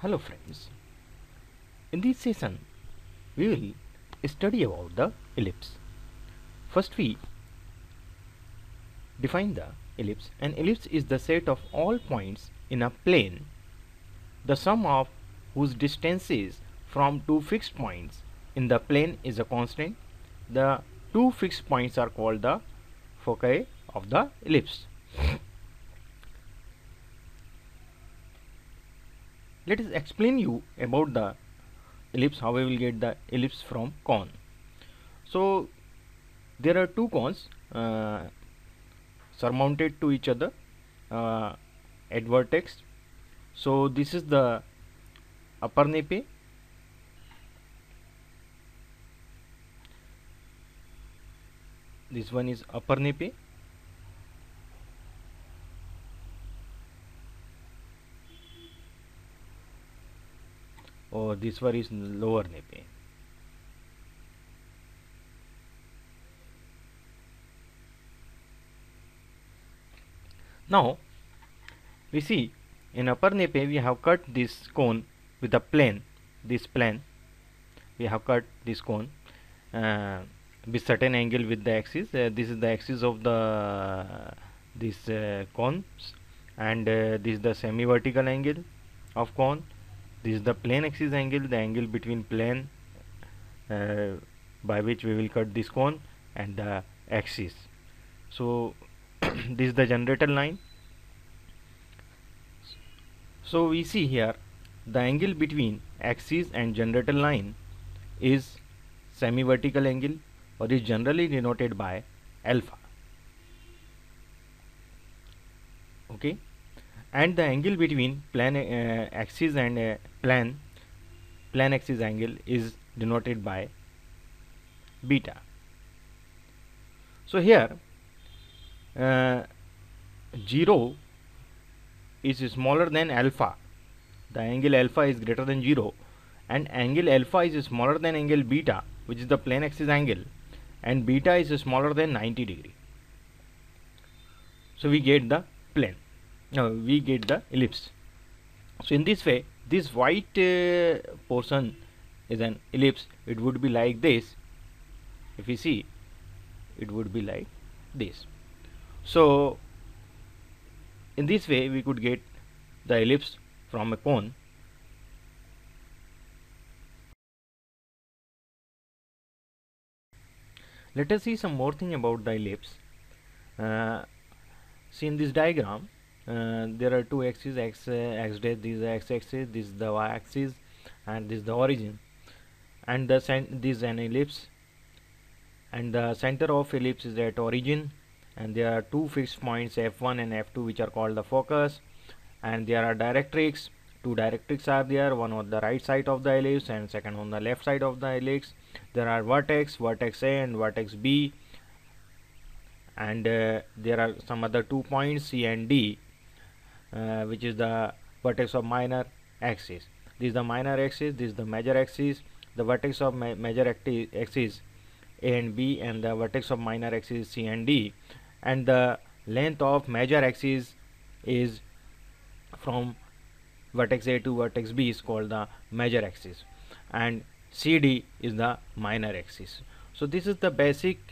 Hello friends, in this session we will study about the ellipse. First we define the ellipse. An ellipse is the set of all points in a plane, the sum of whose distances from two fixed points in the plane is a constant. The two fixed points are called the foci of the ellipse. Let us explain you about the ellipse, how we will get the ellipse from cone. So there are two cones surmounted to each other at vertex. So this is the upper nape, this one is upper nape, or this one is lower nape. Now we see in upper nape we have cut this cone with a plane, this plane we have cut this cone with certain angle with the axis. This is the axis of the this cones, and this is the semi vertical angle of cone. This is the plane axis angle, the angle between plane by which we will cut this cone and the axis. So this is the generator line. So we see here the angle between axis and generator line is semi vertical angle, or is generally denoted by alpha. Okay, and the angle between plane axis and plane axis angle is denoted by beta. So here 0 is smaller than alpha, the angle alpha is greater than 0, and angle alpha is smaller than angle beta, which is the plane axis angle, and beta is smaller than 90 degree. So we get the plane, we get the ellipse. So in this way, this white portion is an ellipse. It would be like this. If we see, it would be like this. So in this way we could get the ellipse from a cone. Let us see some more thing about the ellipse. See in this diagram there are two axes, x dash, this is the x axis, this is the y axis, and this is the origin, and this is an ellipse, and the center of ellipse is at origin, and there are two fixed points f1 and f2 which are called the focus, and there are directrix. Two directrix are there, one on the right side of the ellipse and second on the left side of the ellipse. There are vertex A and vertex B, and there are some other 2 points C and D, which is the vertex of minor axis. This is the minor axis, this is the major axis. The vertex of major axis A and B, and the vertex of minor axis C and D, and the length of major axis is from vertex A to vertex B is called the major axis, and CD is the minor axis. So this is the basic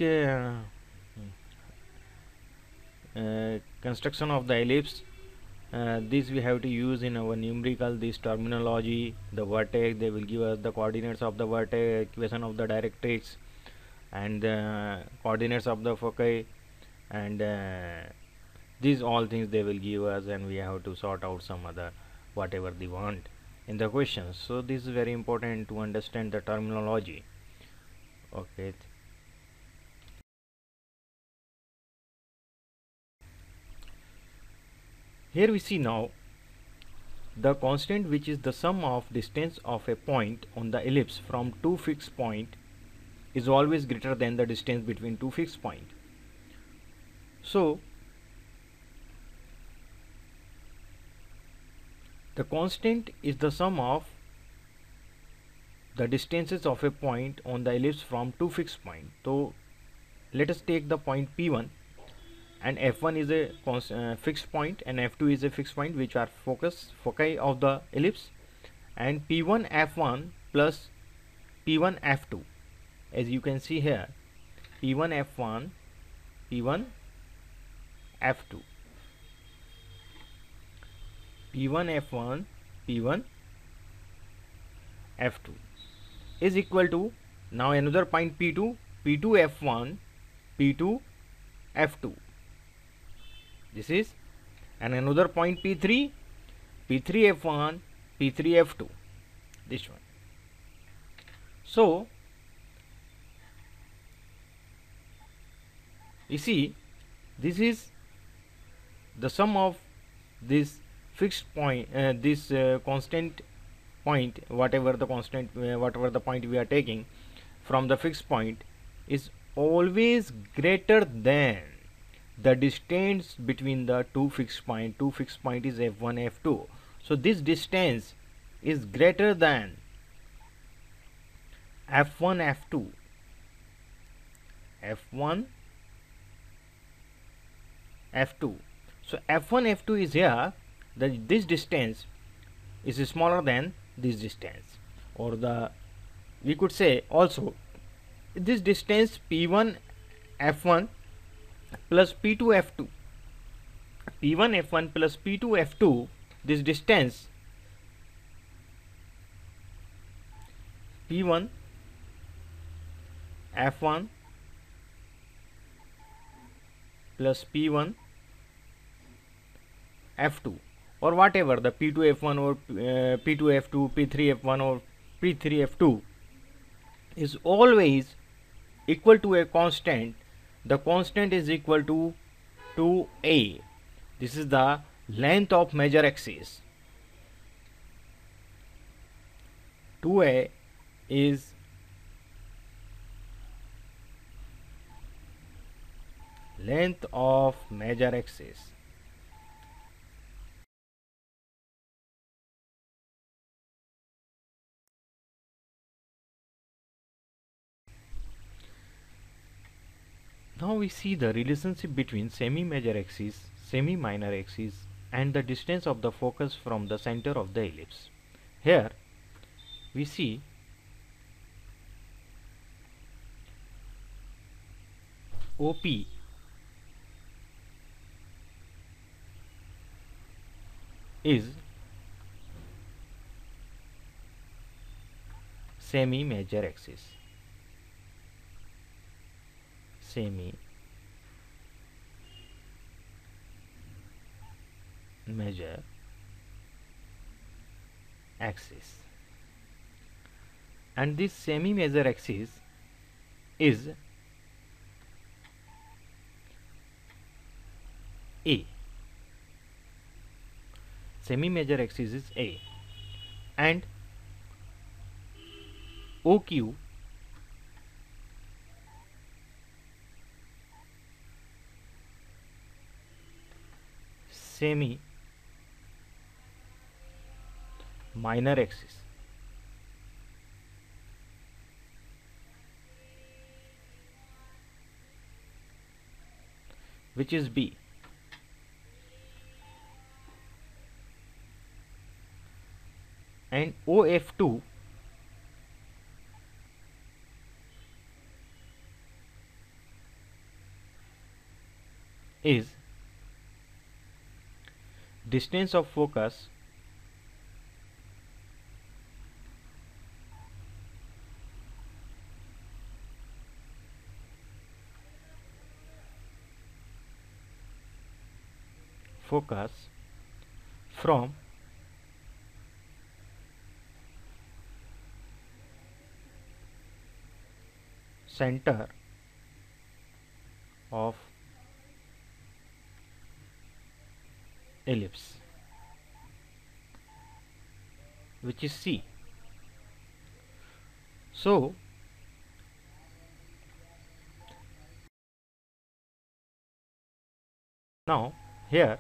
construction of the ellipse. This we have to use in our numerical, this terminology. The vertex, they will give us the coordinates of the vertex, equation of the directrix, and coordinates of the foci, and these all things they will give us, and we have to sort out some other whatever they want in the questions. So this is very important to understand the terminology. Okay, here we see now the constant, which is the sum of distance of a point on the ellipse from two fixed point, is always greater than the distance between two fixed point. So the constant is the sum of the distances of a point on the ellipse from two fixed point. So let us take the point P1, and F1 is a fixed point and F2 is a fixed point, which are foci of the ellipse, and P1 F1 plus P1 F2. As you can see here, P1 F1, P1 F2, P1 F1, P1 F2 is equal to, now another point P2, P2 F1, P2 F2. This is, and another point P3, P3 F1, P3 F2. This one. So you see, this is the sum of this fixed point, this constant point, whatever the constant, whatever the point we are taking from the fixed point, is always greater than the distance between the two fixed point. Two fixed point is F1, F2. So this distance is greater than F1, F2, F1, F2. So F1, F2 is here, this distance is smaller than this distance, or the, we could say also, this distance P1 F1 plus P2 F2, P1 F1 plus P2 F2, this distance P1 F1 plus P1 F2, or whatever the P2 F1 or P2 F2, P3 F1 or P3 F2, is always equal to a constant. The constant is equal to 2a. This is the length of major axis. 2a is length of major axis. Now we see the relationship between semi-major axis, semi-minor axis, and the distance of the focus from the center of the ellipse. Here we see OP is semi-major axis. Semi-major axis, and this semi-major axis is A. Semi-major axis is A, and OQ semi minor axis, which is B, and OF2 is distance of focus from center of ellipse, which is C. So now here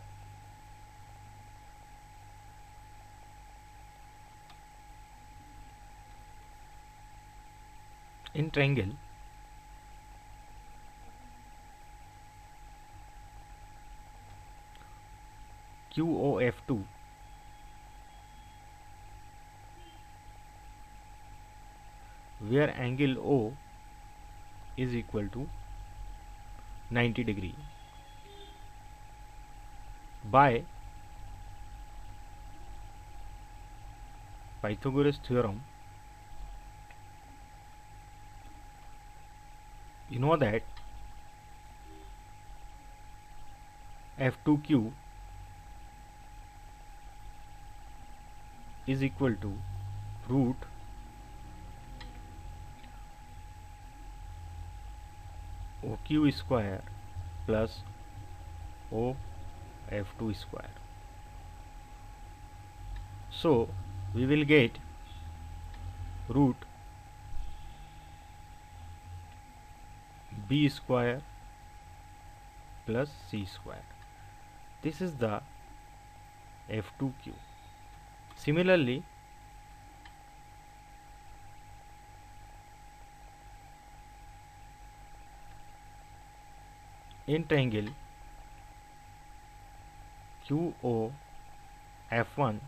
in triangle QOF2, where angle O is equal to 90 degree by Pythagoras theorem. You know that F2q is equal to root OQ square plus O F2 square. So we will get root B square plus C square. This is the F2q. Similarly, in triangle QO F1,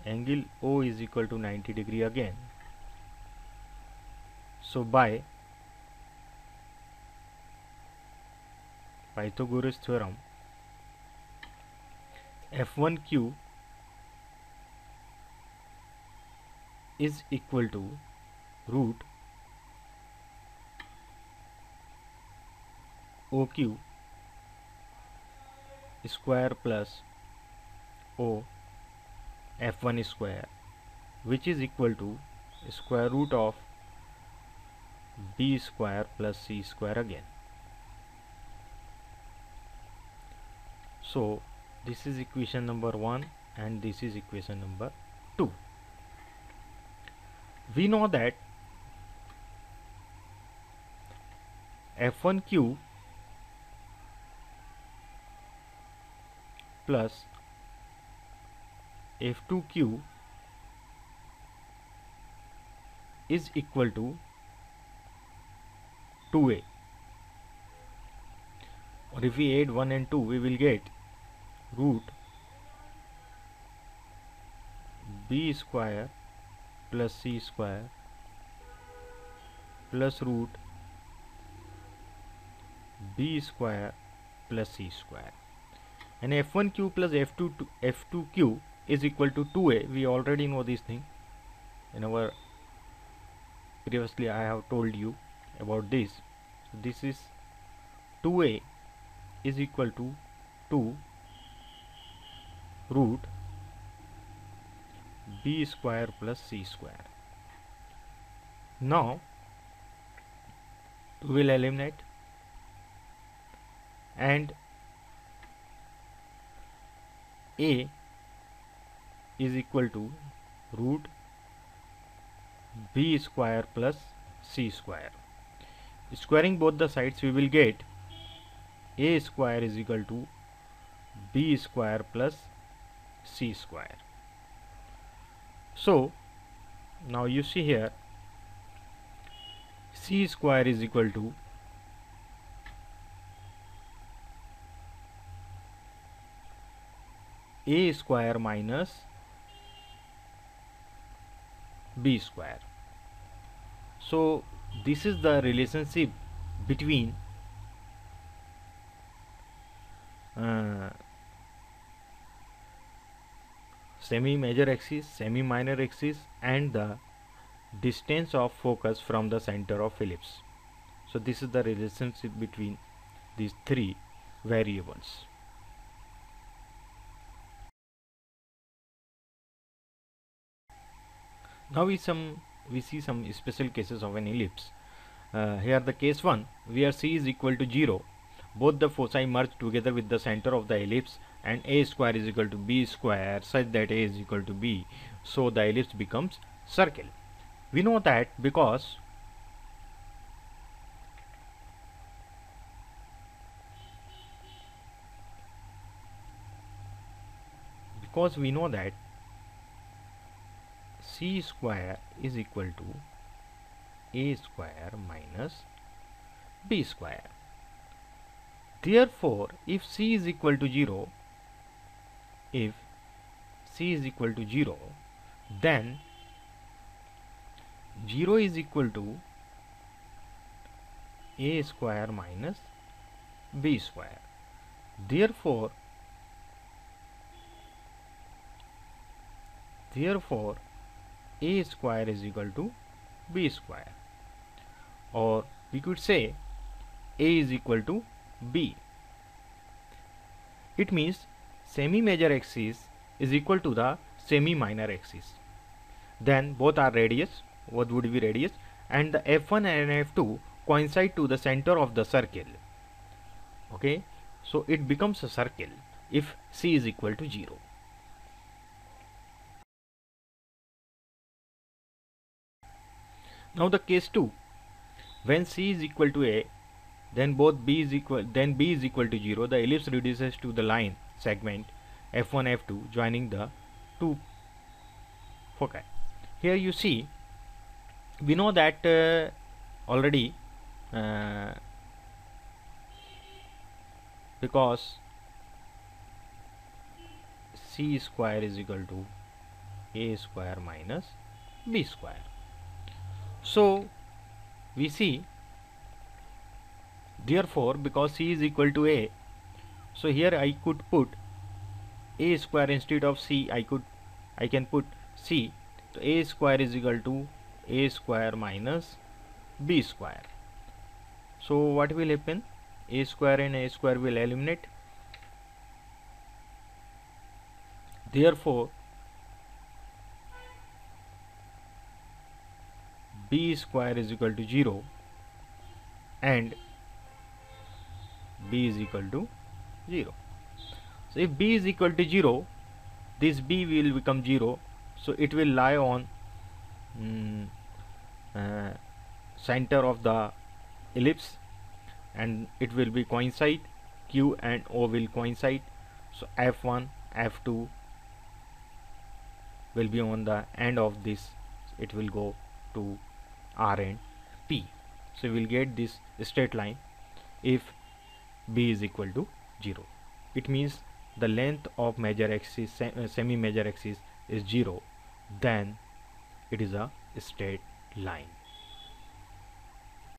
angle O is equal to 90 degree again. So by Pythagoras theorem, F1q is equal to root OQ square plus O F1 square, which is equal to square root of B square plus C square again. So this is equation number 1 and this is equation number 2. We know that F1q plus F2q is equal to 2a, or if we add 1 and 2 we will get root B square plus C square plus root B square plus C square. And F1q plus F2q is equal to 2a. We already know this thing. In our previously I have told you about this. So this is 2a is equal to 2 root B square plus C square. Now we will eliminate, and a is equal to root B square plus C square. Squaring both the sides we will get a square is equal to B square plus C square. So now you see here C square is equal to a square minus B square. So this is the relationship between semi-major axis, semi-minor axis and the distance of focus from the center of ellipse. So this is the relationship between these three variables. Now we see some special cases of an ellipse. Here the case 1, where C is equal to 0, both the foci merge together with the center of the ellipse, and a square is equal to b square such that a is equal to b, so the ellipse becomes circle. We know that because we know that C square is equal to a square minus b square. Therefore, if C is equal to 0, then 0 is equal to a square minus b square. Therefore, a square is equal to b square, or we could say a is equal to b. It means semi-major axis is equal to the semi-minor axis. Then both are radius. What would be radius? And the f1 and f2 coincide to the center of the circle. Okay, so it becomes a circle if c is equal to 0. Now the case 2, when c is equal to a, then b is equal to 0. The ellipse reduces to the line segment f1 f2 joining the two foci. Here you see, we know that already, because c square is equal to a square minus b square. So we see, therefore, because c is equal to a, so here I could put a square instead of c. I can put c. So a square is equal to a square minus b square. So what will happen? A square and a square will eliminate. Therefore, b square is equal to 0 and b is equal to 0. So if b is equal to 0, this b will become 0, so it will lie on center of the ellipse, and it will be coincide. Q and O will coincide, so f1 f2 will be on the end of this. It will go to R and P, so we will get this straight line if b is equal to 0. It means the length of major axis, semi major axis is 0, then it is a straight line.